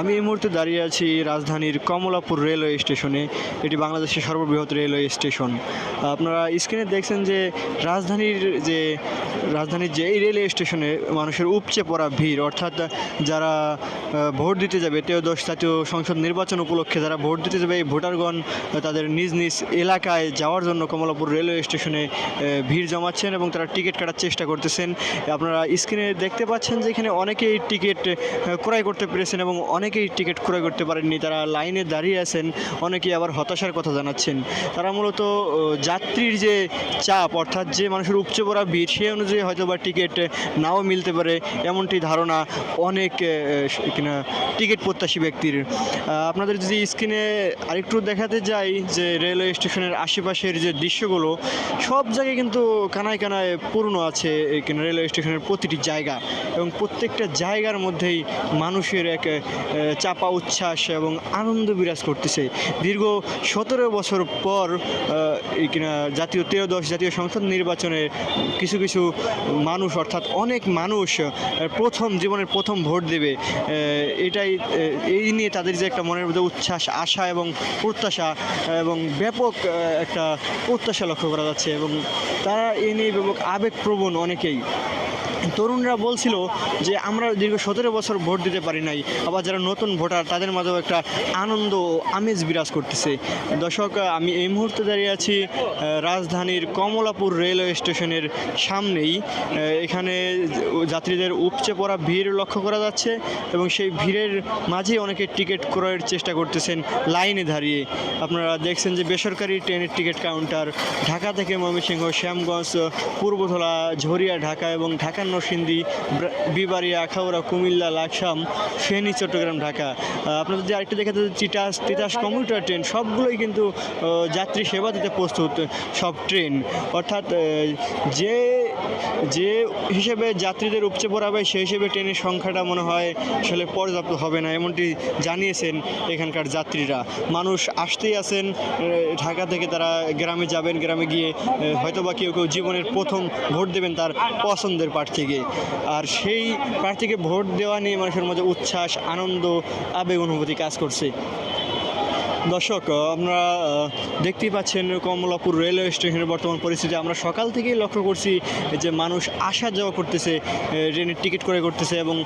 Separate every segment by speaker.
Speaker 1: আমি এই মুহূর্তে দাঁড়িয়ে আছি রাজধানীর কমলাপুর রেলওয়ে স্টেশনে। এটি বাংলাদেশের সর্ববৃহৎ রেলওয়ে স্টেশন। আপনারা স্ক্রিনে দেখছেন যে রাজধানীর যে এই রেলওয়ে স্টেশনে মানুষের উপচে পড়া ভিড়, অর্থাৎ যারা ভোট দিতে যাবে ত্রয়োদশ জাতীয় সংসদ নির্বাচন উপলক্ষে যারা ভোট দিতে যাবে, এই ভোটারগণ তাদের নিজ নিজ এলাকায় যাওয়ার জন্য কমলাপুর রেলওয়ে স্টেশনে ভিড় জমাচ্ছেন এবং তারা টিকিট কাটার চেষ্টা করতেছেন। আপনারা স্ক্রিনে দেখতে পাচ্ছেন যে এখানে অনেকেই টিকিট ক্রয় করতে পেরেছেন এবং অনেকেই টিকিট ক্রয় করতে পারেননি। তারা লাইনে দাঁড়িয়ে আছেন, অনেকেই আবার হতাশার কথা জানাচ্ছেন। তারা মূলত যাত্রীর যে চাপ, অর্থাৎ যে মানুষের উপচে পড়া ভিড়, সেই অনুযায়ী হয়তো বা টিকিট নাও মিলতে পারে, এমনটি ধারণা অনেক কিনা টিকিট প্রত্যাশী ব্যক্তির। আপনাদের যদি স্ক্রিনে আরেকটু দেখাতে যাই যে রেলওয়ে স্টেশনের আশেপাশের যে দৃশ্যগুলো, সব জায়গায় কিন্তু কানায় কানায় পূর্ণ আছে কিনা রেলওয়ে স্টেশনের প্রতিটি জায়গা, এবং প্রত্যেকটা জায়গার মধ্যেই মানুষের এক চাপা উচ্ছ্বাস এবং আনন্দ বিরাজ করতেছে। দীর্ঘ 17 বছর পর কিনা ত্রয়োদশ জাতীয় সংসদ নির্বাচনে কিছু কিছু মানুষ, অর্থাৎ অনেক মানুষ জীবনের প্রথম ভোট দেবে, এই নিয়ে তাদের যে একটা মনের মধ্যে উচ্ছ্বাস, আশা এবং প্রত্যাশা এবং ব্যাপক একটা প্রত্যাশা লক্ষ্য করা যাচ্ছে, এবং তারা এ নিয়ে ব্যাপক আবেগপ্রবণ। অনেকেই তরুণরা বলছিল যে আমরা দীর্ঘ 17 বছর ভোট দিতে পারি নাই, আবার যারা নতুন ভোটার তাদের মাঝেও একটা আনন্দ আমেজ বিরাজ করতেছে। দর্শক, আমি এই মুহূর্তে দাঁড়িয়ে আছি রাজধানীর কমলাপুর রেলওয়ে স্টেশনের সামনেই। এখানে যাত্রীদের উপচে পড়া ভিড় লক্ষ্য করা যাচ্ছে এবং সেই ভিড়ের মাঝে অনেকে টিকিট ক্রয়ের চেষ্টা করতেছেন লাইনে দাঁড়িয়ে। আপনারা দেখছেন যে বেসরকারি ট্রেনের টিকিট কাউন্টার ঢাকা থেকে ময়মনসিংহ, শ্যামগঞ্জ, পূর্বধলা, ঝরিয়া ঢাকা এবং ঢাকার নরসিংদী, বিবাড়িয়া, আখাউড়া, কুমিল্লা, লাকসাম, ফেনী, চট্টগ্রাম, ঢাকা। আপনারা যদি আরেকটা দেখে তিতাস কমিউটার ট্রেন, সবগুলোই কিন্তু যাত্রী সেবা দিতে প্রস্তুত সব ট্রেন। অর্থাৎ যে হিসেবে যাত্রীদের উপচে পড়াবে, সেই হিসেবে ট্রেনের সংখ্যাটা মনে হয় আসলে পর্যাপ্ত হবে না, এমনটি জানিয়েছেন এখানকার যাত্রীরা। মানুষ আসতেই আছেন ঢাকা থেকে, তারা গ্রামে যাবেন, গ্রামে গিয়ে হয়তোবা কেউ কেউ জীবনের প্রথম ভোট দেবেন তার পছন্দের প্রার্থীকে। আর সেই প্রার্থীকে ভোট দেওয়া নিয়ে মানুষের মধ্যে উচ্ছ্বাস, আনন্দ, আবেগ অনুভূতি কাজ করছে। দর্শক, আমরা দেখতেই পাচ্ছেন কমলাপুর রেলওয়ে স্টেশনের বর্তমান পরিস্থিতি। আমরা সকাল থেকেই লক্ষ্য করছি যে মানুষ আসা যাওয়া করতেছে, ট্রেনের টিকিট ক্রয় করতেছে এবং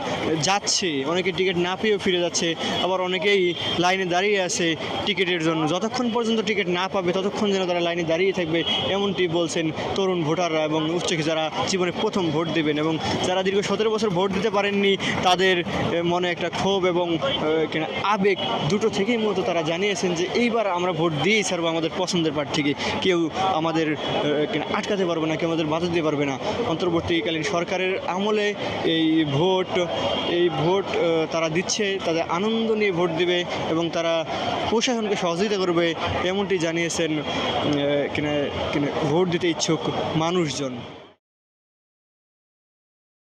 Speaker 1: যাচ্ছে। অনেকে টিকিট না পেয়েও ফিরে যাচ্ছে, আবার অনেকেই লাইনে দাঁড়িয়ে আছে টিকিটের জন্য। যতক্ষণ পর্যন্ত টিকিট না পাবে ততক্ষণ যেন তারা লাইনে দাঁড়িয়ে থাকবে, এমনটি বলছেন তরুণ ভোটাররা এবং উচ্চশিক্ষিত যারা জীবনে প্রথম ভোট দেবেন। এবং যারা দীর্ঘ 17 বছর ভোট দিতে পারেননি, তাদের মনে একটা ক্ষোভ এবং আবেগ দুটো থেকেই মূলত তারা জানিয়েছেন যে এইবার আমরা ভোট দিয়েই ছাড়বো আমাদের পছন্দের প্রার্থীকে। কেউ আমাদের আটকাতে পারবে না, কেউ আমাদের বাধা দিতে পারবে না। অন্তর্বর্তীকালীন সরকারের আমলে এই ভোট তারা দিচ্ছে, তাদের আনন্দ নিয়ে ভোট দেবে এবং তারা প্রশাসনকে সহযোগিতা করবে, এমনটি জানিয়েছেন ভোট দিতে ইচ্ছুক মানুষজন।